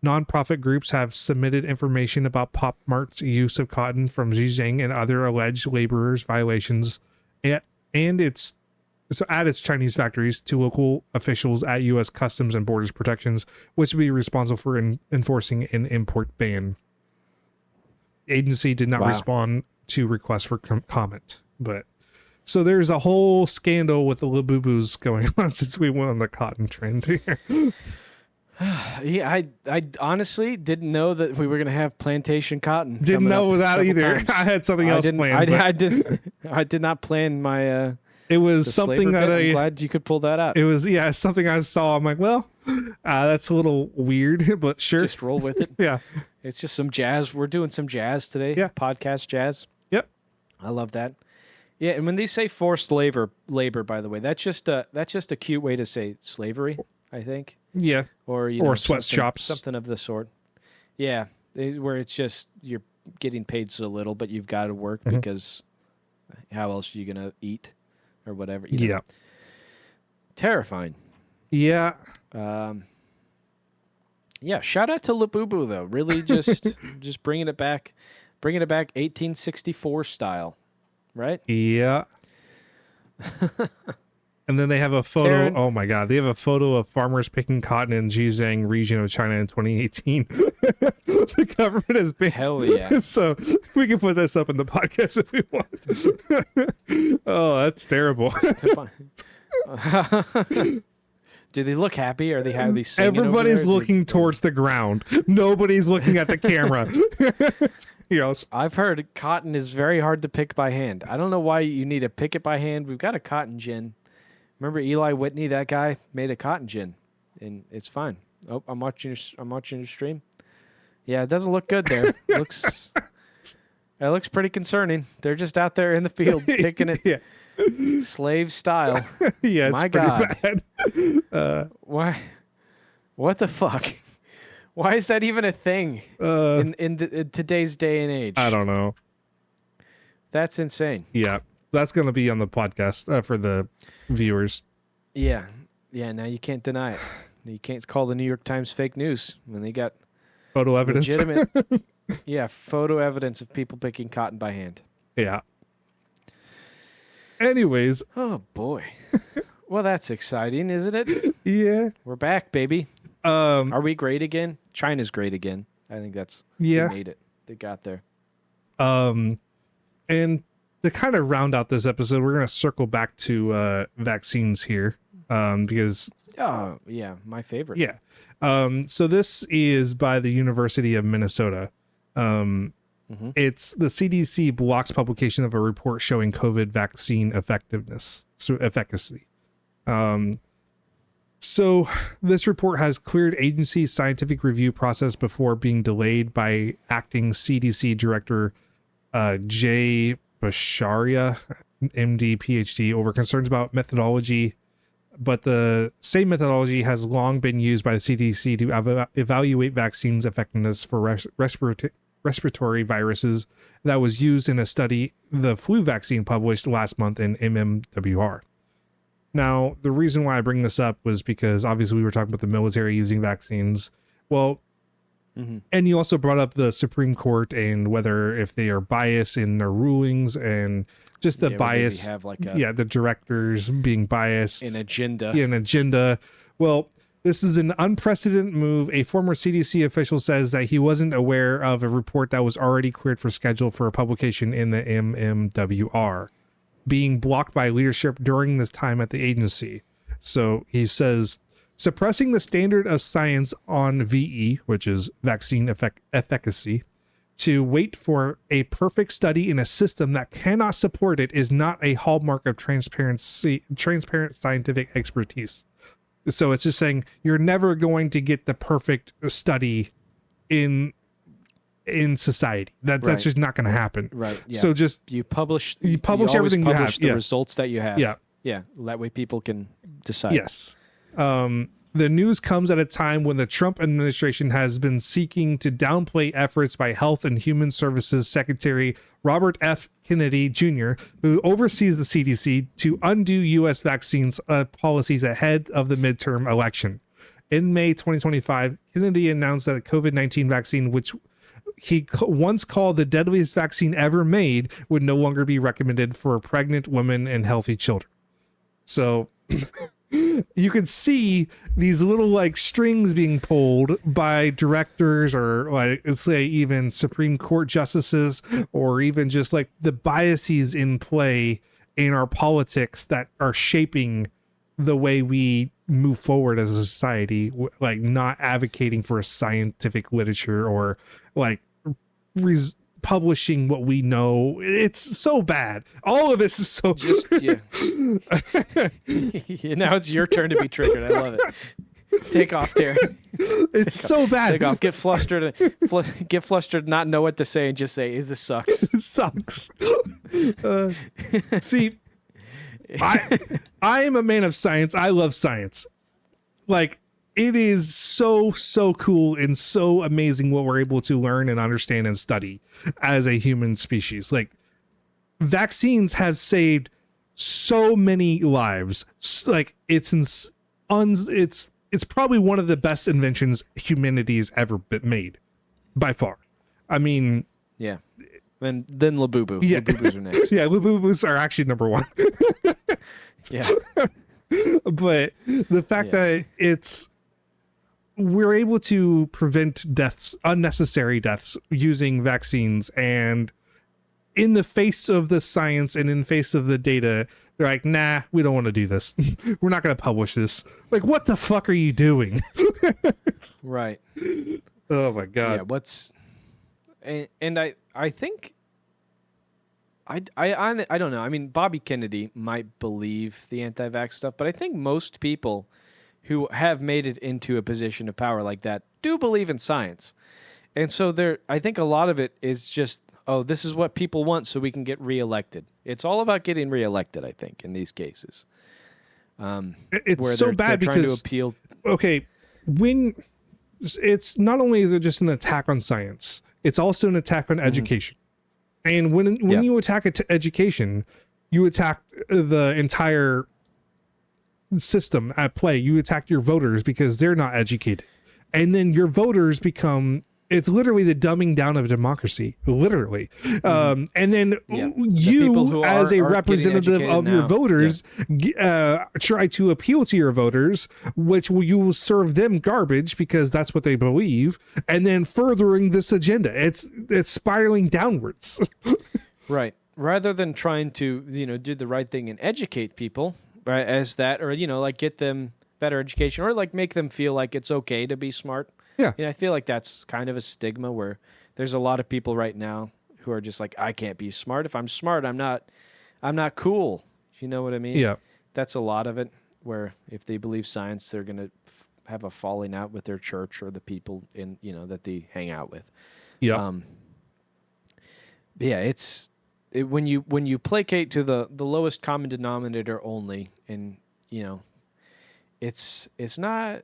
Nonprofit groups have submitted information about Pop Mart's use of cotton from Zhejiang and other alleged laborers' violations at its Chinese factories to local officials at U.S. Customs and Borders Protections, which would be responsible for enforcing an import ban. The agency did not respond to requests for comment, but so there's a whole scandal with the Labubus going on since we went on the cotton trend here. Yeah, I honestly didn't know that we were going to have plantation cotton. Didn't know that either. Times. I had something else planned. I did not plan my. It was something that I'm glad you could pull that out. It was something I saw. I'm like, well, that's a little weird, but sure. Just roll with it. Yeah, it's just some jazz. We're doing some jazz today. Yeah, podcast jazz. Yep, I love that. Yeah, and when they say forced labor, by the way, that's just a cute way to say slavery, I think. Yeah, or sweatshops, something of the sort. Yeah, where it's just you're getting paid so little, but you've got to work because how else are you gonna eat or whatever? You know? Yeah, terrifying. Yeah. Yeah. Shout out to Labubu though. Really, just bringing it back 1864 style, right? Yeah. And then they have a photo. Oh my God. They have a photo of farmers picking cotton in Zhejiang region of China in 2018. The government has been. Hell yeah. So we can put this up in the podcast if we want. Oh, that's terrible. Do they look happy? Are they happy? Everybody's looking towards the ground. Nobody's looking at the camera. Yes. I've heard cotton is very hard to pick by hand. I don't know why you need to pick it by hand. We've got a cotton gin. Remember Eli Whitney? That guy made a cotton gin, and it's fine. Oh, I'm watching your stream. Yeah, it doesn't look good there. It looks pretty concerning. They're just out there in the field picking it, yeah. Slave style. Yeah, it's my pretty God. Bad. Why? What the fuck? Why is that even a thing in today's day and age? I don't know. That's insane. Yeah, that's going to be on the podcast for the viewers. Yeah. Now you can't deny it. You can't call the New York Times fake news when they got photo evidence. Legitimate, photo evidence of people picking cotton by hand. Yeah. Anyways. Oh boy. Well, that's exciting, isn't it? Yeah. We're back, baby. Are we great again? China's great again. I think that's they made it. They got there. And to kind of round out this episode, we're going to circle back to vaccines here because my favorite. Yeah. So this is by the University of Minnesota. It's the CDC blocks publication of a report showing COVID vaccine efficacy. So this report has cleared agency's scientific review process before being delayed by acting CDC director Jay Basharia, MD, PhD, over concerns about methodology. But the same methodology has long been used by the CDC to evaluate vaccines' effectiveness for respiratory viruses that was used in a study, the flu vaccine published last month in MMWR. Now, the reason why I bring this up was because obviously we were talking about the military using vaccines. Well, and you also brought up the Supreme Court and whether if they are biased in their rulings and just the bias, the directors being biased. An agenda. Yeah, an agenda. Well, this is an unprecedented move. A former CDC official says that he wasn't aware of a report that was already cleared for schedule for a publication in the MMWR being blocked by leadership during this time at the agency. So he says, suppressing the standard of science on VE, which is vaccine efficacy, to wait for a perfect study in a system that cannot support it is not a hallmark of transparent scientific expertise. So it's just saying you're never going to get the perfect study in in society. That's just not going to happen. Right. Yeah. So just you publish everything you have. The results that you have. Yeah. Yeah. That way people can decide. Yes. The news comes at a time when the Trump administration has been seeking to downplay efforts by Health and Human Services Secretary Robert F. Kennedy Jr., who oversees the CDC, to undo U.S. vaccines policies ahead of the midterm election. In May 2025, Kennedy announced that the COVID-19 vaccine, which he once called the deadliest vaccine ever made, would no longer be recommended for pregnant women and healthy children. So you can see these little like strings being pulled by directors or like say even Supreme Court justices, or even just like the biases in play in our politics that are shaping the way we move forward as a society, like not advocating for scientific literature or like publishing what we know. It's so bad. All of this is so yeah. Now it's your turn to be triggered. I love it. Take off, Darren. It's so bad. Take off. Get flustered. Get flustered. Not know what to say and just say, "This sucks." It sucks. See, I am a man of science. I love science. Like, it is so cool and so amazing what we're able to learn and understand and study as a human species. Like, vaccines have saved so many lives. Like, it's probably one of the best inventions humanity has ever been made, by far. I mean, yeah. Then Labubu. Yeah. Labubus are next. Yeah, Labubus are actually number one. Yeah. But the fact that we're able to prevent deaths, unnecessary deaths, using vaccines, and in the face of the science and in the face of the data, they're like, nah, we don't want to do this. We're not going to publish this. Like, what the fuck are you doing? Right. Oh my God. Yeah. And I think, I don't know. I mean, Bobby Kennedy might believe the anti-vax stuff, but I think most people who have made it into a position of power like that do believe in science. And so I think a lot of it is just, oh, this is what people want so we can get reelected. It's all about getting reelected, I think, in these cases. It's so bad because trying to appeal. Okay, when it's not only is it just an attack on science, it's also an attack on education. And when you attack education, you attack the entire system at play. You attack your voters because they're not educated. And then your voters it's literally the dumbing down of democracy, literally. And then you, as a representative of your voters, try to appeal to your voters, which you will serve them garbage because that's what they believe, and then furthering this agenda. It's spiraling downwards. Right. Rather than trying to, do the right thing and educate people, right, as that, or, like get them better education, or like make them feel like it's okay to be smart. Yeah. I feel like that's kind of a stigma where there's a lot of people right now who are just like, I can't be smart. If I'm smart, I'm not cool. You know what I mean? Yeah. That's a lot of it, where if they believe science, they're going to have a falling out with their church or the people that they hang out with. Yeah. Yeah, when you placate to the lowest common denominator only, and it's not.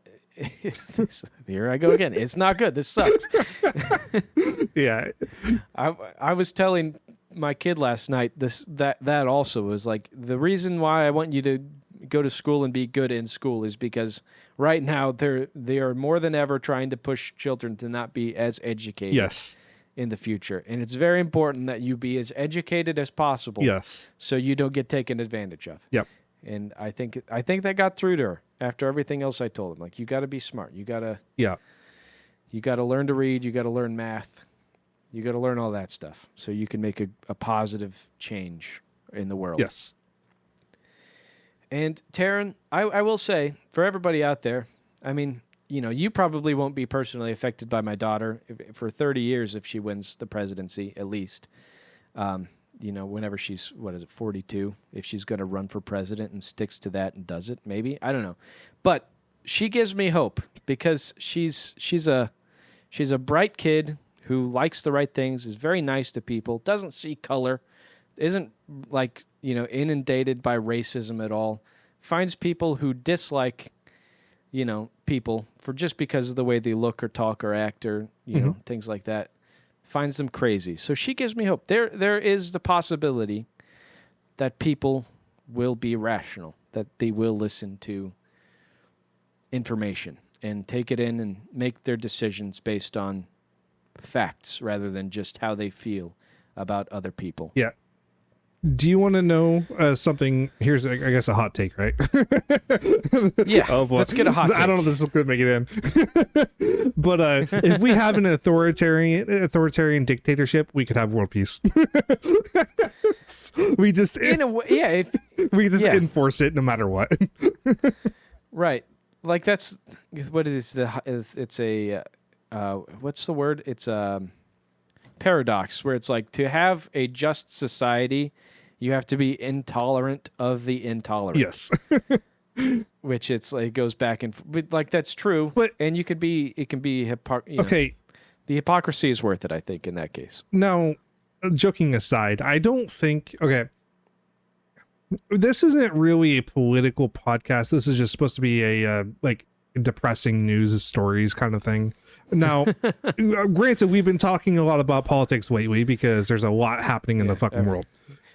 Here I go again. It's not good. This sucks. Yeah. I was telling my kid last night that also was like, the reason why I want you to go to school and be good in school is because right now they are more than ever trying to push children to not be as educated. Yes. In the future. And it's very important that you be as educated as possible. Yes. So you don't get taken advantage of. Yep. And I think that got through to her after everything else I told him. Like, you got to be smart. You got to learn to read. You got to learn math. You got to learn all that stuff so you can make a positive change in the world. Yes. And Taryn, I will say, for everybody out there, I mean, you probably won't be personally affected by my daughter for 30 years if she wins the presidency, at least. Whenever she's, 42, if she's going to run for president and sticks to that and does it, maybe. I don't know. But she gives me hope because she's a bright kid who likes the right things, is very nice to people, doesn't see color, isn't like, inundated by racism at all, finds people who dislike, people for just because of the way they look or talk or act or, things like that, finds them crazy. So she gives me hope. There is the possibility that people will be rational, that they will listen to information and take it in and make their decisions based on facts rather than just how they feel about other people. Yeah. Do you want to know something? Here's, I guess, a hot take, right? Yeah, let's get a hot take. I don't know if this is going to make it in. But if we have an authoritarian dictatorship, we could have world peace. We just in a way, yeah. We just enforce it no matter what. Right. Like that's what it is. It's a what's the word? It's a paradox where it's like, to have a just society, you have to be intolerant of the intolerant. Yes. Which it's like goes back and but like that's true, but and it can be okay. The hypocrisy is worth it, I think, in that case. Now, joking aside, I don't think this isn't really a political podcast. This is just supposed to be a like depressing news stories kind of thing. Now, granted, we've been talking a lot about politics lately because there's a lot happening in the fucking world.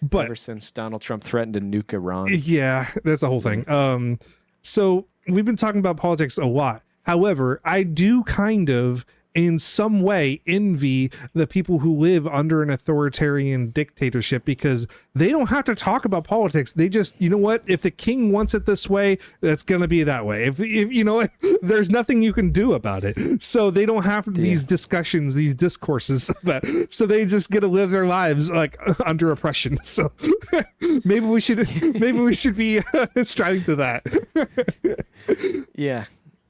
But ever since Donald Trump threatened to nuke Iran. Yeah, that's the whole thing. So we've been talking about politics a lot. However, I do kind of, in some way, envy the people who live under an authoritarian dictatorship because they don't have to talk about politics. They just, you know what? If the king wants it this way, that's going to be that way. If there's nothing you can do about it. So they don't have these discussions, these discourses. So they just get to live their lives like under oppression. So maybe we should be striving to that. Yeah.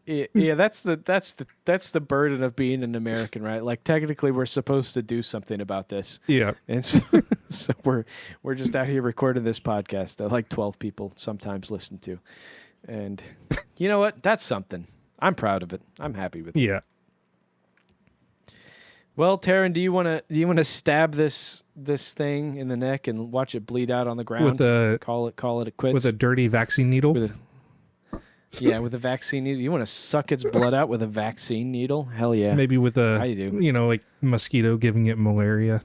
Yeah, that's the burden of being an American, right? Like technically we're supposed to do something about this. Yeah. And so we're just out here recording this podcast that like 12 people sometimes listen to. And you know what? That's something. I'm proud of it. I'm happy with it. Yeah. Well, Taryn, do you want to stab this thing in the neck and watch it bleed out on the ground? Call it a quits with a dirty vaccine needle? Yeah, with a vaccine needle. You want to suck its blood out with a vaccine needle? Hell yeah. Maybe with like mosquito giving it malaria.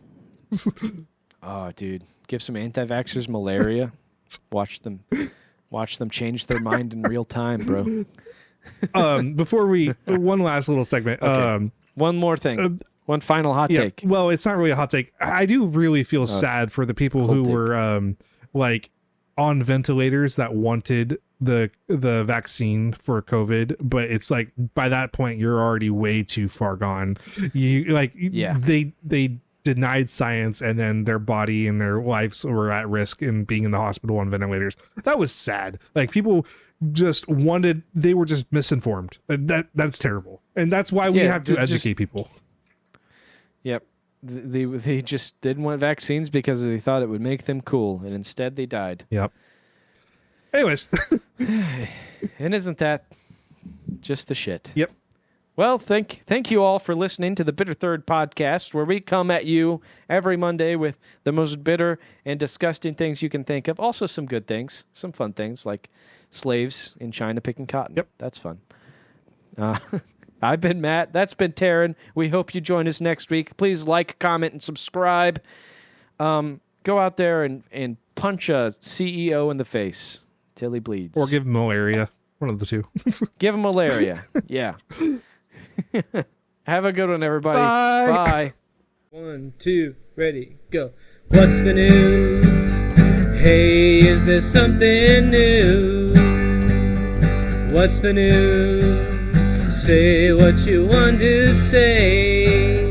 Oh, dude. Give some anti-vaxxers malaria. Watch them change their mind in real time, bro. Before one last little segment. Okay. One more thing. One final hot take. Well, it's not really a hot take. I do really feel sad for the people who were like on ventilators that wanted the vaccine for COVID, but it's like by that point you're already way too far gone. They denied science, and then their body and their lives were at risk in being in the hospital on ventilators. That was sad. Like people they were just misinformed. That's terrible, and that's why we have to educate people. Yep. They just didn't want vaccines because they thought it would make them cool, and instead they died. Yep. Anyways. And isn't that just the shit? Yep. Well, thank you all for listening to the Bitter Third podcast, where we come at you every Monday with the most bitter and disgusting things you can think of. Also some good things, some fun things, like slaves in China picking cotton. Yep. That's fun. I've been Matt. That's been Taryn. We hope you join us next week. Please like, comment, and subscribe. Go out there and punch a CEO in the face till he bleeds. Or give him malaria. One of the two. Give him malaria. Yeah. Have a good one, everybody. Bye. 1, 2, ready, go. What's the news? Hey, is there something new? What's the news? Say what you want to say.